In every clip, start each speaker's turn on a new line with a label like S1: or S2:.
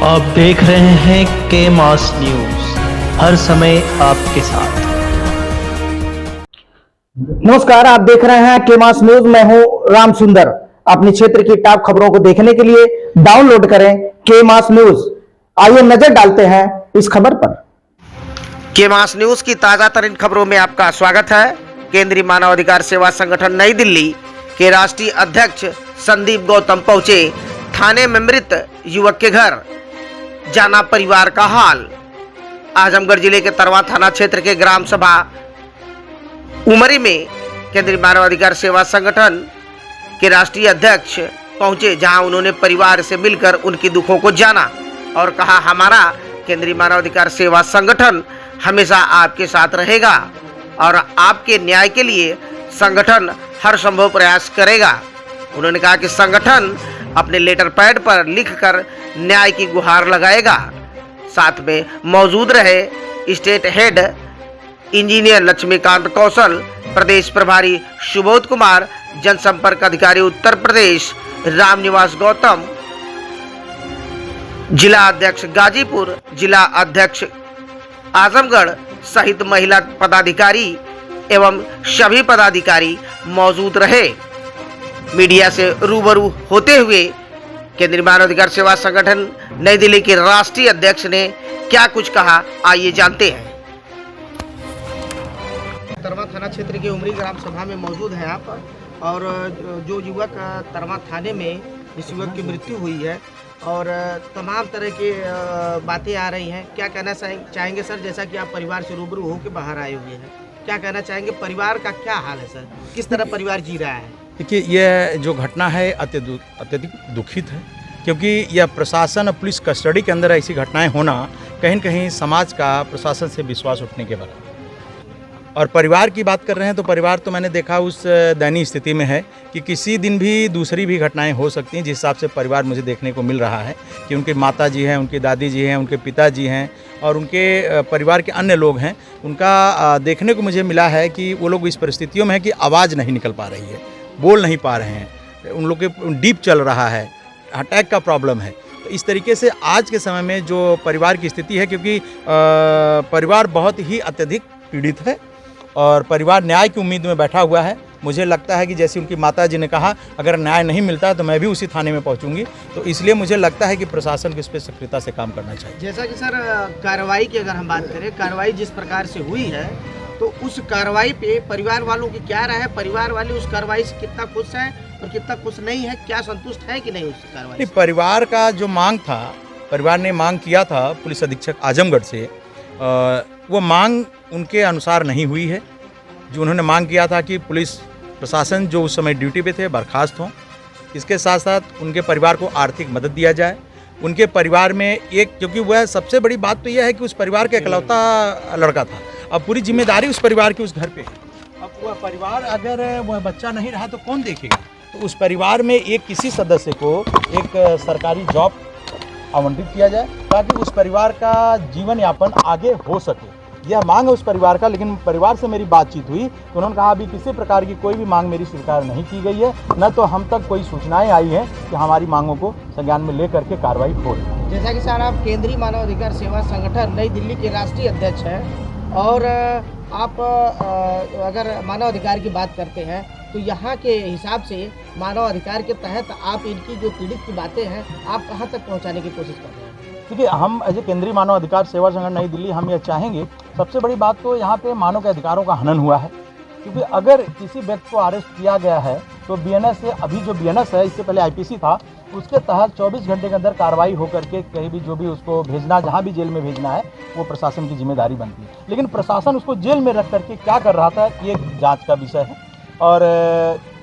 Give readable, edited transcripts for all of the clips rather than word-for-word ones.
S1: आप देख रहे हैं के मास न्यूज, हर समय आपके साथ।
S2: नमस्कार, आप देख रहे हैं के मास न्यूज। मैं हूं राम सुंदर। अपने क्षेत्र की टॉप खबरों को देखने के लिए डाउनलोड करें के मास न्यूज। आइए नजर डालते हैं इस खबर पर।
S3: के मास न्यूज की ताजा तरीन खबरों में आपका स्वागत है। केंद्रीय मानव अधिकार सेवा संगठन नई दिल्ली के राष्ट्रीय अध्यक्ष संदीप गौतम पहुंचे थाने में मृत युवक के घर, जाना परिवार का हाल। आजमगढ़ जिले के तरवा थाना क्षेत्र के ग्राम सभा उमरी में केंद्रीय मानव अधिकार सेवा संगठन के राष्ट्रीय अध्यक्ष पहुंचे, जहां उन्होंने परिवार से मिलकर उनकी दुखों को जाना और कहा, हमारा केंद्रीय मानव अधिकार सेवा संगठन हमेशा आपके साथ रहेगा और आपके न्याय के लिए संगठन हर संभव प्रयास करेगा। उन्होंने कहा कि संगठन अपने लेटर पैड पर लिखकर न्याय की गुहार लगाएगा। साथ में मौजूद रहे स्टेट हेड इंजीनियर लक्ष्मीकांत कौशल, प्रदेश प्रभारी सुबोध कुमार, जनसंपर्क अधिकारी उत्तर प्रदेश रामनिवास गौतम, जिला अध्यक्ष गाजीपुर, जिला अध्यक्ष आजमगढ़ सहित महिला पदाधिकारी एवं सभी पदाधिकारी मौजूद रहे। मीडिया से रूबरू होते हुए केंद्रीय मानव अधिकार सेवा संगठन नई दिल्ली के राष्ट्रीय अध्यक्ष ने क्या कुछ कहा, आइए जानते हैं। तरवा थाना क्षेत्र के उमरी ग्राम सभा में मौजूद हैं आप, और जो युवक तरवा थाने में जिस युवक की मृत्यु हुई है और तमाम तरह की बातें आ रही हैं, क्या कहना चाहेंगे सर? जैसा कि आप परिवार से रूबरू होकर बाहर आए हुए हैं, क्या कहना चाहेंगे? परिवार का क्या हाल है सर? किस तरह परिवार जी रहा है?
S4: देखिए, यह जो घटना है अत्यधिक दुखित है, क्योंकि यह प्रशासन और पुलिस कस्टडी के अंदर ऐसी घटनाएं होना कहीं न कहीं समाज का प्रशासन से विश्वास उठने के बराबर। और परिवार की बात कर रहे हैं तो परिवार तो मैंने देखा उस दयनीय स्थिति में है कि किसी दिन भी दूसरी भी घटनाएं हो सकती हैं। जिस हिसाब से परिवार मुझे देखने को मिल रहा है कि उनके माता जी हैं, उनकी दादी जी हैं, उनके पिताजी हैं और उनके परिवार के अन्य लोग हैं, उनका देखने को मुझे मिला है कि वो लोग इस परिस्थितियों में है कि आवाज़ नहीं निकल पा रही है, बोल नहीं पा रहे हैं, उन लोग के डीप चल रहा है, अटैक का प्रॉब्लम है। तो इस तरीके से आज के समय में जो परिवार की स्थिति है, क्योंकि परिवार बहुत ही अत्यधिक पीड़ित है और परिवार न्याय की उम्मीद में बैठा हुआ है। मुझे लगता है कि जैसे उनकी माता जी ने कहा, अगर न्याय नहीं मिलता है तो मैं भी उसी थाने में पहुंचूंगी। तो इसलिए मुझे लगता है कि प्रशासन को इस पर सक्रियता से काम करना चाहिए।
S3: जैसा कि सर कार्रवाई की अगर हम बात करें, कार्रवाई जिस प्रकार से हुई है, तो उस कार्रवाई पे परिवार वालों की क्या राय है? परिवार वाले उस कार्रवाई से कितना खुश हैं और कितना खुश नहीं है? क्या संतुष्ट है कि नहीं उस कार्रवाई से?
S4: परिवार का जो मांग था, परिवार ने मांग किया था पुलिस अधीक्षक आजमगढ़ से, वो मांग उनके अनुसार नहीं हुई है। जो उन्होंने मांग किया था कि पुलिस प्रशासन जो उस समय ड्यूटी पे थे बर्खास्त हों, इसके साथ साथ उनके परिवार को आर्थिक मदद दिया जाए। उनके परिवार में एक, क्योंकि वह सबसे बड़ी बात तो यह है कि उस परिवार का इकलौता लड़का था, अब पूरी जिम्मेदारी उस परिवार की उस घर पे है। अब वह परिवार, अगर वह बच्चा नहीं रहा तो कौन देखेगा? तो उस परिवार में एक किसी सदस्य को एक सरकारी जॉब आवंटित किया जाए ताकि उस परिवार का जीवन यापन आगे हो सके। यह मांग है उस परिवार का। लेकिन परिवार से मेरी बातचीत हुई तो उन्होंने कहा, अभी किसी प्रकार की कोई भी मांग मेरी स्वीकार नहीं की गई है, न तो हम तक कोई सूचनाएं आई हैं कि हमारी मांगों को संज्ञान में लेकर के कार्रवाई हो रही है।
S3: जैसा कि सर आप केंद्रीय मानव अधिकार सेवा संगठन नई दिल्ली के राष्ट्रीय अध्यक्ष हैं और आप अगर मानव अधिकार की बात करते हैं तो यहाँ के हिसाब से मानव अधिकार के तहत आप इनकी जो पीड़ित की बातें हैं, आप कहाँ तक पहुँचाने की कोशिश कर रहे हैं?
S4: देखिए, हम एज ए केंद्रीय मानव अधिकार सेवा संगठन नई दिल्ली हम यह चाहेंगे, सबसे बड़ी बात तो यहाँ पे मानव के अधिकारों का हनन हुआ है। क्योंकि अगर किसी व्यक्ति को अरेस्ट किया गया है तो बीएनएस से, अभी जो बीएनएस है, इससे पहले आईपीसी था, उसके तहत 24 घंटे के अंदर कार्रवाई होकर के कहीं भी जो भी उसको भेजना, जहाँ भी जेल में भेजना है, वो प्रशासन की जिम्मेदारी बनती है। लेकिन प्रशासन उसको जेल में रख करके क्या कर रहा था, ये जाँच का विषय है। और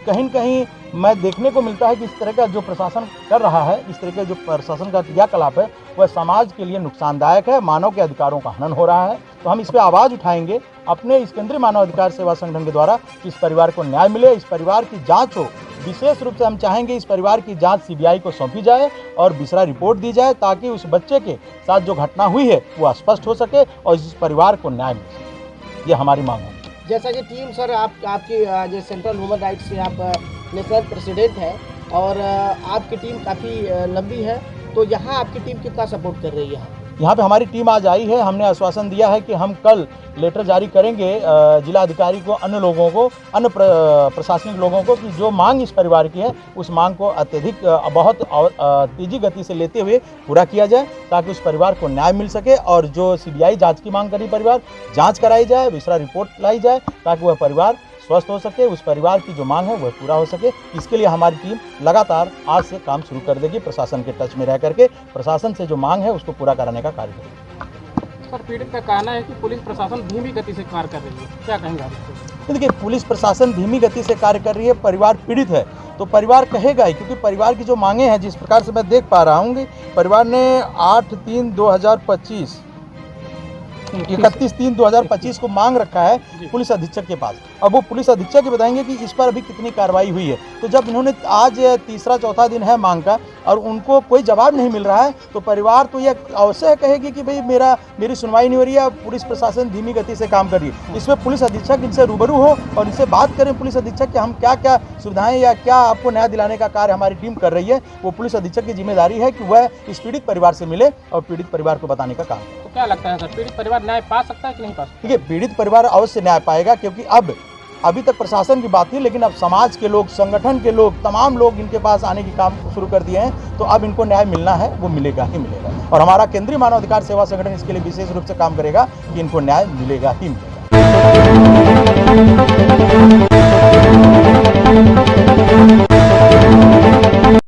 S4: कहीं न कहीं मैं देखने को मिलता है कि इस तरह का जो प्रशासन कर रहा है, इस तरह के जो प्रशासन का क्रियाकलाप है, वह समाज के लिए नुकसानदायक है, मानव के अधिकारों का हनन हो रहा है। तो हम इस पर आवाज़ उठाएंगे अपने इस केंद्रीय मानव अधिकार सेवा संगठन के द्वारा कि इस परिवार को न्याय मिले, इस परिवार की जांच हो। विशेष रूप से हम चाहेंगे इस परिवार की जांच सीबीआई को सौंपी जाए और विसरा रिपोर्ट दी जाए, ताकि उस बच्चे के साथ जो घटना हुई है वो स्पष्ट हो सके और इस परिवार को न्याय मिल सके। ये हमारी मांग है।
S3: जैसा कि टीम सर आपकी जो सेंट्रल ह्यूमन राइट्स से आप नेशनल प्रेसिडेंट है और आपकी टीम काफ़ी लंबी है,
S5: तो यहाँ आपकी टीम कितना सपोर्ट कर रही है?
S4: यहाँ पे हमारी टीम आज आई है। हमने आश्वासन दिया है कि हम कल लेटर जारी करेंगे जिला अधिकारी को, अन्य लोगों को, अन्य प्रशासनिक लोगों को कि जो मांग इस परिवार की है उस मांग को अत्यधिक बहुत तेजी गति से लेते हुए पूरा किया जाए, ताकि उस परिवार को न्याय मिल सके। और जो सीबीआई जांच की मांग करी परिवार, जांच कराई जाए, विस्तार रिपोर्ट लाई जाए, ताकि वह परिवार स्वस्थ हो सके, उस परिवार की जो मांग है वह पूरा हो सके। इसके लिए हमारी टीम लगातार आज से काम शुरू कर देगी, प्रशासन के टच में रह करके प्रशासन से जो मांग है उसको पूरा कराने का कार्य करेगी।
S5: सर, पीड़ित का कहना है कि पुलिस प्रशासन धीमी गति से कार्य कर रही है, क्या कहेंगे आप?
S4: देखिए, पुलिस प्रशासन धीमी गति से कार्य कर रही है, परिवार पीड़ित है तो परिवार कहेगा ही, क्योंकि परिवार की जो मांगे हैं, जिस प्रकार से मैं देख पा रहा हूँ, परिवार ने 8/3/2025 31/3/2025 को मांग रखा है पुलिस अधीक्षक के पास। अब वो पुलिस अधीक्षक ही बताएंगे कि इस पर अभी कितनी कार्रवाई हुई है। तो जब इन्होंने आज तीसरा चौथा दिन है मांग का और उनको कोई जवाब नहीं मिल रहा है, तो परिवार तो यह अवश्य कहेगी कि भाई मेरी सुनवाई नहीं हो रही है, पुलिस प्रशासन धीमी गति से काम कर रही है। इसमें पुलिस अधीक्षक इनसे रूबरू हो और इनसे बात करें पुलिस अधीक्षक कि हम क्या क्या सुविधाएं या क्या आपको न्याय दिलाने का कार्य हमारी टीम कर रही है। वो पुलिस अधीक्षक की जिम्मेदारी है कि वह इस पीड़ित परिवार से मिले और पीड़ित परिवार को बताने का काम करे।
S5: तो क्या लगता है सर, पीड़ित परिवार न्याय पा सकता है कि नहीं पा सकता?
S4: देखिए, पीड़ित परिवार अवश्य न्याय पाएगा, क्योंकि अभी तक प्रशासन की बात थी, लेकिन अब समाज के लोग, संगठन के लोग, तमाम लोग इनके पास आने की काम शुरू कर दिए हैं। तो अब इनको न्याय मिलना है, वो मिलेगा ही मिलेगा। और हमारा केंद्रीय मानव अधिकार सेवा संगठन इसके लिए विशेष रूप से काम करेगा कि इनको न्याय मिलेगा ही मिलेगा।